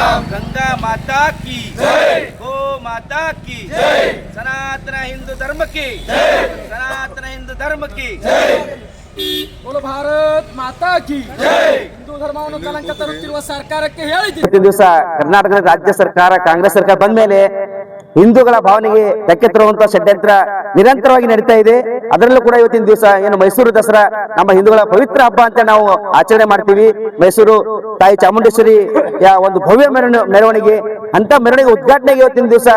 गंगा माता की जय, गो माता की जय, सनातन हिंदू धर्म की जय, सनातन हिंदू धर्म की जय, बोलो भारत माता की जय. ಹಿಂದೂ ಧರ್ಮವನ್ನು ಕಲಂಕ ತರುತ್ತಿರುವ ಸರ್ಕಾರಕ್ಕೆ ಹೇಳಿದ್ದೀನಿ. ಪ್ರತಿ ದಿವಸ ಕರ್ನಾಟಕದ ರಾಜ್ಯ ಸರ್ಕಾರ ಕಾಂಗ್ರೆಸ್ ಸರ್ಕಾರ ಬಂದ ಮೇಲೆ ಹಿಂದೂಗಳ ಭಾವನೆಗೆ ಧಕ್ಕೆ ತರುವಂತಹ ಷಡ್ಯಂತ್ರ ನಿರಂತರವಾಗಿ ನಡೀತಾ ಇದೆ. ಅದರಲ್ಲೂ ಕೂಡ ಇವತ್ತಿನ ದಿವಸ ಏನು ಮೈಸೂರು ದಸರಾ ನಮ್ಮ ಹಿಂದೂಗಳ ಪವಿತ್ರ ಹಬ್ಬ ಅಂತ ನಾವು ಆಚರಣೆ ಮಾಡ್ತೀವಿ. ಮೈಸೂರು ತಾಯಿ ಚಾಮುಂಡೇಶ್ವರಿ ಒಂದು ಭವ್ಯ ಮೆರವಣಿಗೆ, ಅಂತ ಮೆರವಣಿಗೆ ಉದ್ಘಾಟನೆಗೆ ಇವತ್ತಿನ ದಿವಸ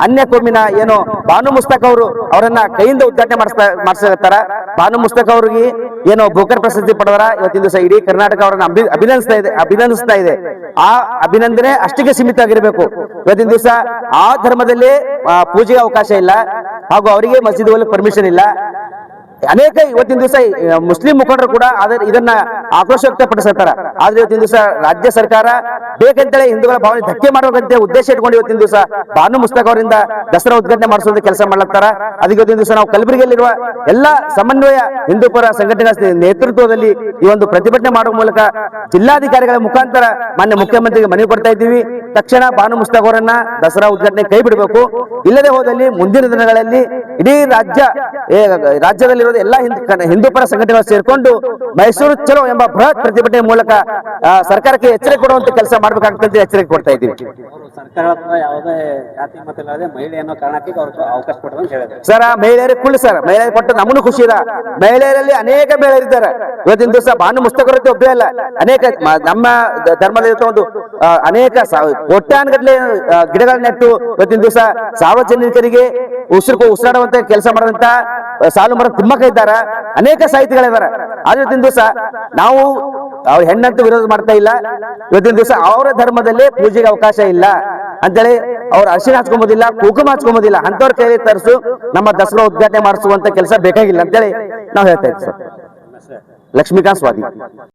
ಅನ್ಯ ಕೋಮಿನ ಏನು ಬಾನು ಮುಸ್ತಕ್ ಅವರನ್ನ ಕೈಯಿಂದ ಉದ್ಘಾಟನೆ ಮಾಡಿಸ್ತಾರ. ಬಾನು ಮುಸ್ತಕ್ ಅವ್ರಿಗೆ ಏನು ಬೂಕರ್ ಪ್ರಶಸ್ತಿ ಪಡೆದರ ಇವತ್ತಿನ ದಿವಸ ಇಡೀ ಕರ್ನಾಟಕ ಅವರನ್ನ ಅಭಿನಂದಿಸ್ತಾ ಇದೆ. ಆ ಅಭಿನಂದನೆ ಅಷ್ಟಿಗೆ ಸೀಮಿತ ಆಗಿರಬೇಕು. ಇವತ್ತಿನ ದಿವಸ ಆ ಧರ್ಮದಲ್ಲಿ ಪೂಜೆಗೆ ಅವಕಾಶ ಇಲ್ಲ, ಹಾಗೂ ಅವರಿಗೆ ಮಸೀದಿ ಹೋಗಲಿಕ್ಕೆ ಪರ್ಮಿಷನ್ ಇಲ್ಲ. ಅನೇಕ ಇವತ್ತಿನ ದಿವಸ ಮುಸ್ಲಿಂ ಮುಖಂಡರು ಕೂಡ ಇದನ್ನ ಆಕ್ರೋಶ ವ್ಯಕ್ತಪಡಿಸ್ತಾರ. ಆದ್ರೆ ಇವತ್ತಿನ ದಿವಸ ರಾಜ್ಯ ಸರ್ಕಾರ ಬೇಕಂತೇಳಿ ಹಿಂದೂಗಳ ಭಾವನೆ ಧಕ್ಕೆ ಮಾಡುವಂತೆ ಉದ್ದೇಶ ಇಟ್ಕೊಂಡು ಇವತ್ತಿನ ದಿವಸ ಬಾನು ಮುಸ್ತಕ್ ಅವರಿಂದ ದಸರಾ ಉದ್ಘಾಟನೆ ಮಾಡಿಸೋದಕ್ಕೆ ಕೆಲಸ ಮಾಡ್ಲಾಗ್ತಾರ. ಅದಕ್ಕೆ ಇವತ್ತಿನ ದಿವಸ ನಾವು ಕಲಬುರಗಿಯಲ್ಲಿರುವ ಎಲ್ಲಾ ಸಮನ್ವಯ ಹಿಂದೂ ಪರ ಸಂಘಟನೆಗಳ ನೇತೃತ್ವದಲ್ಲಿ ಈ ಒಂದು ಪ್ರತಿಭಟನೆ ಮಾಡುವ ಮೂಲಕ ಜಿಲ್ಲಾಧಿಕಾರಿಗಳ ಮುಖಾಂತರ ಮಾನ್ಯ ಮುಖ್ಯಮಂತ್ರಿಗೆ ಮನವಿ ಕೊಡ್ತಾ ಇದ್ದೀವಿ. ತಕ್ಷಣ ಬಾನು ಮುಸ್ತಕ್ ಅವರನ್ನ ದಸರಾ ಉದ್ಘಾಟನೆ ಕೈ ಬಿಡಬೇಕು. ಇಲ್ಲದೆ ಹೋದಲ್ಲಿ ಮುಂದಿನ ದಿನಗಳಲ್ಲಿ ಇಡೀ ರಾಜ್ಯದಲ್ಲಿ ಎಲ್ಲಾ ಹಿಂದೂ ಪರ ಸಂಘಟನೆಗಳು ಸೇರ್ಕೊಂಡು ಮೈಸೂರು ಚಲೋ ಎಂಬ ಬೃಹತ್ ಪ್ರತಿಭಟನೆ ಮೂಲಕ ಸರ್ಕಾರಕ್ಕೆ ಎಚ್ಚರಿಕೆ ಕೊಡುವಂತ ಕೆಲಸ ಮಾಡಬೇಕಾಗ್ತದೆ ಎಚ್ಚರಿಕೆ ಕೊಡ್ತಾ ಇದ್ದೀವಿ. ಸರ್ ಮಹಿಳೆಯರಿಗೆ ಕುಳ್ಳಿ ಸರ್, ಮಹಿಳೆಯರಿಗೆ ಕೊಟ್ಟು ನಮ್ಮನ್ನು ಖುಷಿ ಇದೆ. ಮಹಿಳೆಯರಲ್ಲಿ ಅನೇಕ ಮಹಿಳೆಯರಿದ್ದಾರೆ. ಇವತ್ತಿನ ದಿವಸ ಬಾನು ಮುಸ್ತಕರತೆ ಒಬ್ಬೇ ಅಲ್ಲ, ಅನೇಕ ನಮ್ಮ ಧರ್ಮದಲ್ಲಿ ಒಂದು ಅನೇಕ ಕೋಟ್ಯಾನುಗಟ್ಟಲೆ ಗಿಡಗಳನ್ನ ನೆಟ್ಟು ಇವತ್ತಿನ ದಿವಸ ಸಾರ್ವಜನಿಕರಿಗೆ ಉಸಿರಾಡುವಂತ ಕೆಲಸ ಮಾಡುವಂತ ಸಾಲು ಮರ ತಿಮ್ಮಕ್ಕ ಇದ್ದಾರ, ಅನೇಕ ಸಾಹಿತಿಗಳಿದ್ದಾರೆ. ಆದ್ರೆ ಇವತ್ತಿನ ದಿವಸ ನಾವು ಅವ್ರ ಹೆಣ್ಣಂತೂ ವಿರೋಧ ಮಾಡ್ತಾ ಇಲ್ಲ. ಇವತ್ತಿನ ದಿವಸ ಅವರ ಧರ್ಮದಲ್ಲಿ ಪೂಜೆಗೆ ಅವಕಾಶ ಇಲ್ಲ ಅಂತೇಳಿ ಅವ್ರ ಅರಿಶಿನ ಹಚ್ಕೊಂಬೋದಿಲ್ಲ, ಕುಂಕುಮ ಹಚ್ಕೊಂಬೋದಿಲ್ಲ. ಅಂತವ್ರ ಕೈಲಿ ತರಿಸು ನಮ್ಮ ದಸರಾ ಉದ್ಘಾಟನೆ ಮಾಡಿಸುವಂತ ಕೆಲಸ ಬೇಕಾಗಿಲ್ಲ ಅಂತೇಳಿ ನಾವು ಹೇಳ್ತಾ ಇದ್ದೀವಿ ಸರ್. ಲಕ್ಷ್ಮೀಕಾಂತ್ ಸ್ವಾದಿ.